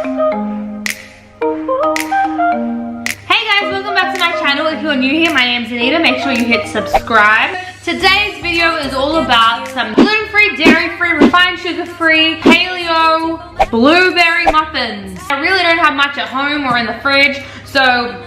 Welcome back to my channel. If you're new here, my name's Anita. Make sure you hit subscribe. Today's video is all about some gluten-free, dairy-free, refined sugar-free, paleo, blueberry muffins. I really don't have much at home or in the fridge, so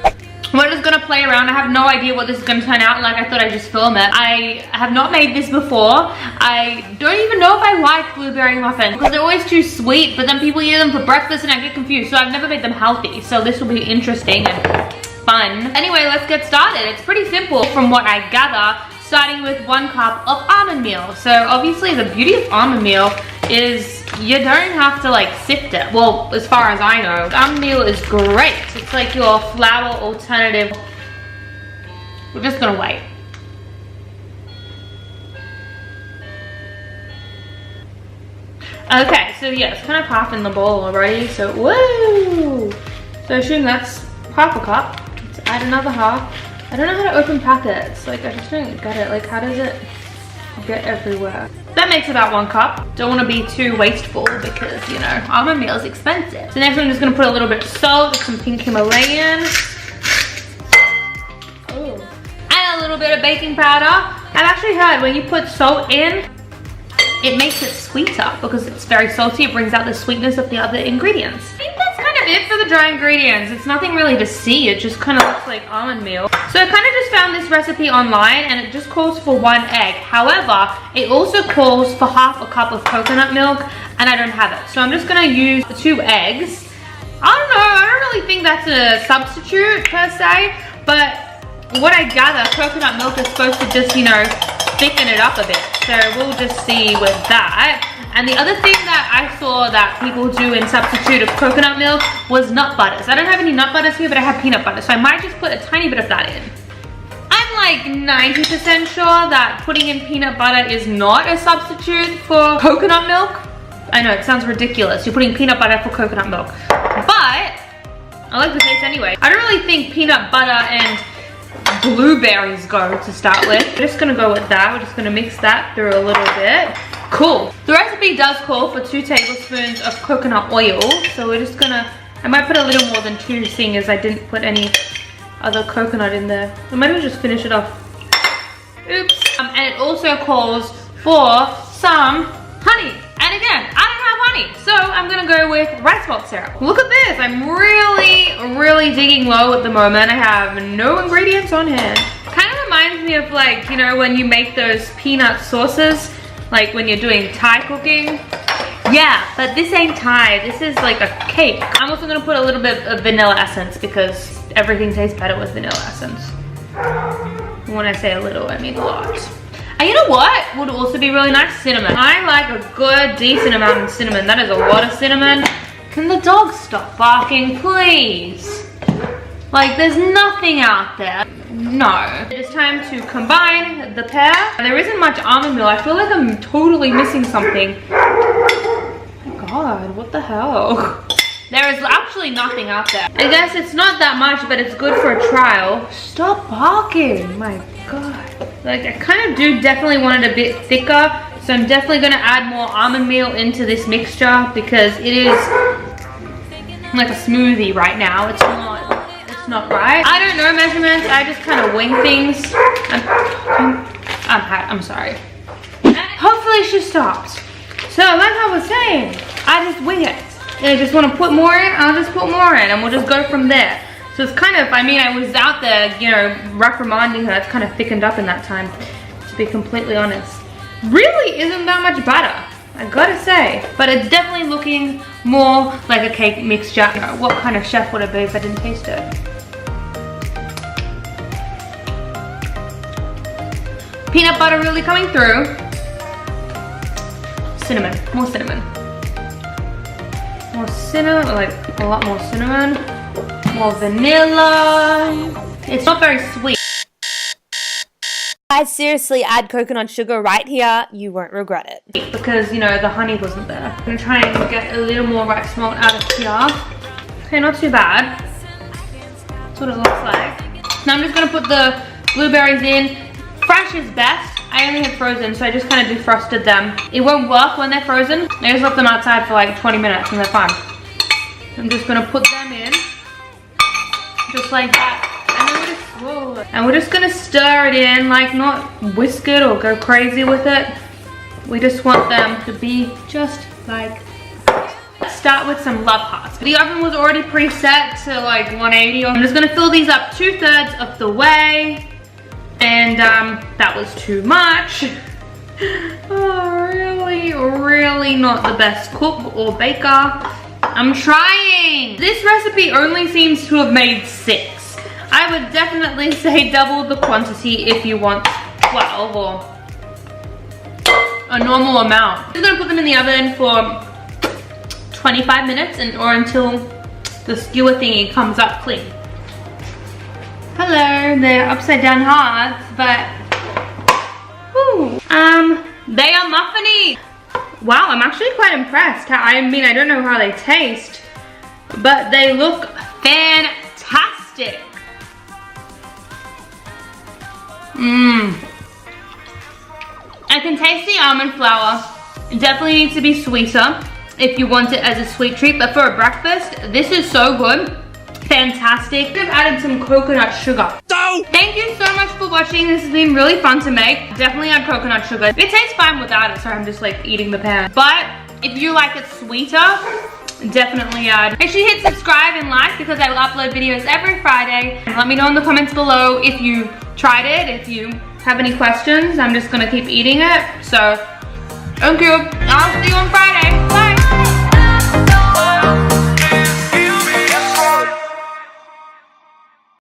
we're just gonna play around. I have no idea what this is gonna turn out like. I thought I'd just film it. I have not made this before. I don't even know if I like blueberry muffins because they're always too sweet, but then people eat them for breakfast and I get confused, so I've never made them healthy. So this will be interesting and fun. Anyway, let's get started. It's pretty simple from what I gather, starting with 1 cup of almond meal. So obviously the beauty of almond meal is you don't have to like sift it. Well, as far as I know, almond meal is great. It's like your flour alternative. We're just gonna wait. Okay, so yeah, it's kind of half in the bowl already. So woo! So assume that's half a cup. Let's add another half. I don't know how to open packets. Like, I just don't get it. Like, how does it get everywhere? That makes about 1 cup. Don't want to be too wasteful because, you know, almond meal is expensive. So next I'm just going to put a little bit of salt, some pink Himalayan. Oh. And a little bit of baking powder. I've actually heard when you put salt in, it makes it sweeter because it's very salty. It brings out the sweetness of the other ingredients. I think that's kind of it for the dry ingredients. It's nothing really to see. It just kind of looks like almond meal. So I kind of just found this recipe online and it just calls for 1 egg. However, it also calls for half a cup of coconut milk and I don't have it. So I'm just going to use 2 eggs. I don't know. I don't really think that's a substitute per se, but what I gather, coconut milk is supposed to just, you know, thicken it up a bit. So we'll just see with that. And the other thing that I saw that people do in substitute of coconut milk was nut butters. I don't have any nut butters here, but I have peanut butter. So I might just put a tiny bit of that in. I'm like 90% sure that putting in peanut butter is not a substitute for coconut milk. I know, it sounds ridiculous. You're putting peanut butter for coconut milk. But I like the taste anyway. I don't really think peanut butter and blueberries go to start with. We're just gonna go with that. We're just gonna mix that through a little bit. Cool. The recipe does call for 2 tablespoons of coconut oil. So we're just gonna, I might put a little more than 2 seeing as I didn't put any other coconut in there. I might as well just finish it off. Oops. And it also calls for some honey. And again, I don't have honey, so I'm gonna go with rice malt syrup. Look at this, I'm really digging low at the moment. I have no ingredients on hand. Kind of reminds me of like, you know, when you make those peanut sauces, like when you're doing Thai cooking. Yeah, but this ain't Thai, this is like a cake. I'm also gonna put a little bit of vanilla essence because everything tastes better with vanilla essence. When I say a little, I mean a lot. And you know what would also be really nice? Cinnamon. I like a good, decent amount of cinnamon. That is a lot of cinnamon. Can the dog stop barking, please? Like, there's nothing out there. No. It is time to combine the pair. There isn't much almond meal. I feel like I'm totally missing something. Oh my God, what the hell? There is actually nothing out there. I guess it's not that much, but it's good for a trial. Stop barking, my God. Like, I kind of do definitely want it a bit thicker, so I'm definitely gonna add more almond meal into this mixture because it is like a smoothie right now. It's not right. I don't know measurements, I just kind of wing things. I'm sorry. Hopefully she stopped. So like I was saying, I just wing it. And I just want to put more in, I'll just put more in and we'll just go from there. So it's kind of, I mean, I was out there, you know, reprimanding her. It's kind of thickened up in that time, to be completely honest. Really isn't that much butter, I gotta say. But it's definitely looking more like a cake mixture. You know, what kind of chef would it be if I didn't taste it? Peanut butter really coming through. Cinnamon, more cinnamon. More cinnamon, like a lot more cinnamon. More vanilla. It's not very sweet. Guys, seriously, add coconut sugar right here. You won't regret it. Because, you know, the honey wasn't there. I'm gonna try and get a little more rice malt out of here. Okay, not too bad. That's what it looks like. Now I'm just gonna put the blueberries in. Fresh is best. I only had frozen, so I just kind of defrosted them. It won't work when they're frozen. I just left them outside for like 20 minutes and they're fine. I'm just gonna put them in, just like that. And we're just gonna stir it in, like not whisk it or go crazy with it. We just want them to be just like that. Let's start with some love hearts. The oven was already preset to like 180. I'm just gonna fill these up 2/3 of the way. And that was too much. Oh, really not the best cook or baker. I'm trying. This recipe only seems to have made 6. I would definitely say double the quantity if you want 12 or a normal amount. I'm just gonna put them in the oven for 25 minutes or until the skewer thingy comes up clean. Hello, they're upside down hearts, but whew, they are muffiny. Wow, I'm actually quite impressed. I mean, I don't know how they taste, but they look fantastic. I can taste the almond flour. It definitely needs to be sweeter if you want it as a sweet treat, but for a breakfast, this is so good. Fantastic. I've added some coconut sugar. No! Thank you so much for watching. This has been really fun to make. Definitely add coconut sugar. It tastes fine without it, so I'm just like eating the pan. But if you like it sweeter, definitely add. Make sure you hit subscribe and like because I will upload videos every Friday. And let me know in the comments below if you tried it, if you have any questions. I'm just gonna keep eating it. So, thank you. I'll see you on Friday. Bye.